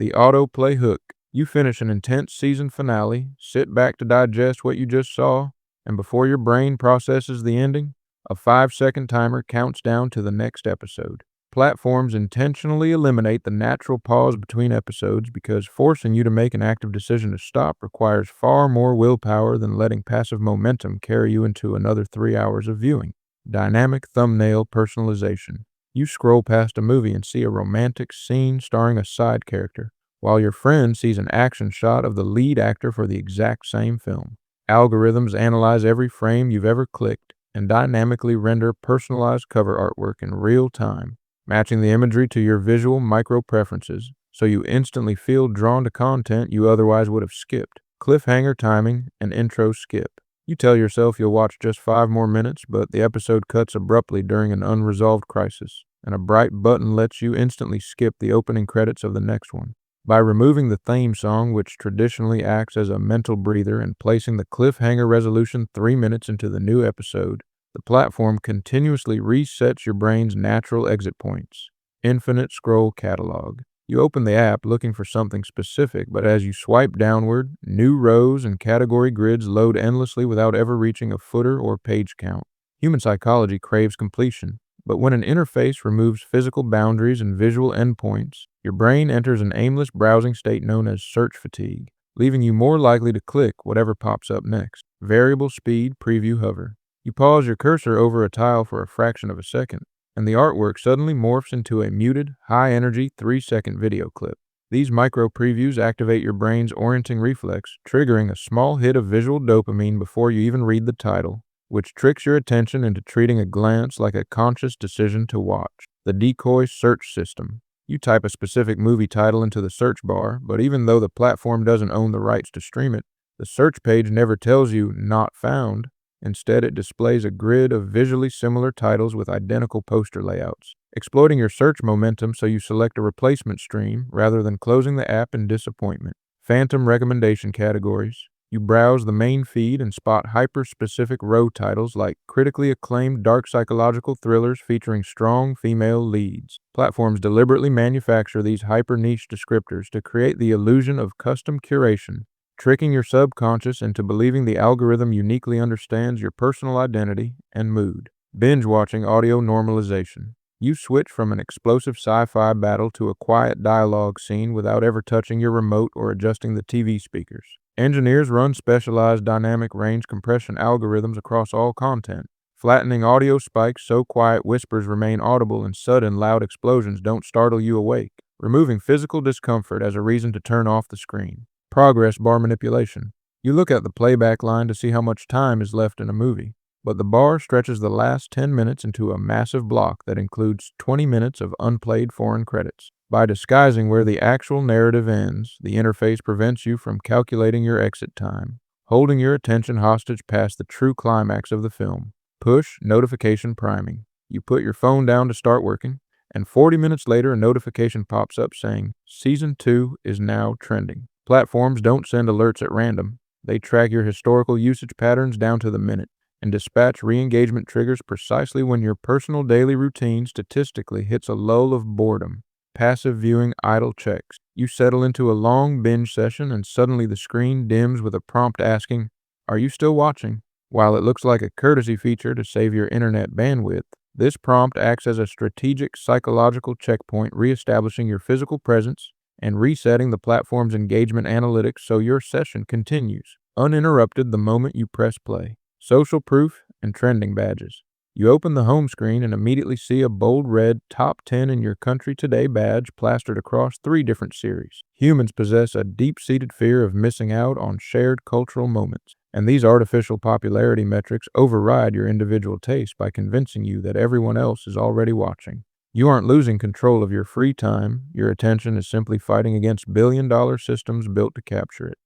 The Autoplay Hook. You finish an intense season finale, sit back to digest what you just saw, and before your brain processes the ending, a 5-second timer counts down to the next episode. Platforms intentionally eliminate the natural pause between episodes because forcing you to make an active decision to stop requires far more willpower than letting passive momentum carry you into another 3 hours of viewing. Dynamic thumbnail personalization. You scroll past a movie and see a romantic scene starring a side character, while your friend sees an action shot of the lead actor for the exact same film. Algorithms analyze every frame you've ever clicked and dynamically render personalized cover artwork in real time, matching the imagery to your visual micro-preferences, so you instantly feel drawn to content you otherwise would have skipped. Cliffhanger timing and intro skip. You tell yourself you'll watch just 5 more minutes, but the episode cuts abruptly during an unresolved crisis, and a bright button lets you instantly skip the opening credits of the next one. By removing the theme song, which traditionally acts as a mental breather, and placing the cliffhanger resolution 3 minutes into the new episode, the platform continuously resets your brain's natural exit points. Infinite scroll catalog. You open the app looking for something specific, but as you swipe downward, new rows and category grids load endlessly without ever reaching a footer or page count. Human psychology craves completion, but when an interface removes physical boundaries and visual endpoints, your brain enters an aimless browsing state known as search fatigue, leaving you more likely to click whatever pops up next. Variable speed preview hover. You pause your cursor over a tile for a fraction of a second, and the artwork suddenly morphs into a muted, high-energy 3-second video clip. These micro-previews activate your brain's orienting reflex, triggering a small hit of visual dopamine before you even read the title, which tricks your attention into treating a glance like a conscious decision to watch. The Decoy search system. You type a specific movie title into the search bar, but even though the platform doesn't own the rights to stream it, the search page never tells you "not found." Instead, it displays a grid of visually similar titles with identical poster layouts, exploiting your search momentum so you select a replacement stream rather than closing the app in disappointment. Phantom recommendation categories. You browse the main feed and spot hyper-specific row titles like critically acclaimed dark psychological thrillers featuring strong female leads. Platforms deliberately manufacture these hyper-niche descriptors to create the illusion of custom curation, tricking your subconscious into believing the algorithm uniquely understands your personal identity and mood. Binge-watching audio normalization. You switch from an explosive sci-fi battle to a quiet dialogue scene without ever touching your remote or adjusting the TV speakers. Engineers run specialized dynamic range compression algorithms across all content, flattening audio spikes so quiet whispers remain audible and sudden loud explosions don't startle you awake, removing physical discomfort as a reason to turn off the screen. Progress bar manipulation. You look at the playback line to see how much time is left in a movie, but the bar stretches the last 10 minutes into a massive block that includes 20 minutes of unplayed foreign credits. By disguising where the actual narrative ends, the interface prevents you from calculating your exit time, holding your attention hostage past the true climax of the film. Push notification priming. You put your phone down to start working, and 40 minutes later a notification pops up saying, "Season 2 is now trending." Platforms don't send alerts at random. They track your historical usage patterns down to the minute and dispatch re-engagement triggers precisely when your personal daily routine statistically hits a lull of boredom. Passive viewing idle checks. You settle into a long binge session and suddenly the screen dims with a prompt asking, "Are you still watching?" While it looks like a courtesy feature to save your internet bandwidth, this prompt acts as a strategic psychological checkpoint, reestablishing your physical presence and resetting the platform's engagement analytics so your session continues uninterrupted the moment you press play. Social proof and trending badges. You open the home screen and immediately see a bold red Top 10 in your country today badge plastered across 3 different series. Humans possess a deep-seated fear of missing out on shared cultural moments, and these artificial popularity metrics override your individual taste by convincing you that everyone else is already watching. You aren't losing control of your free time, your attention is simply fighting against billion-dollar systems built to capture it.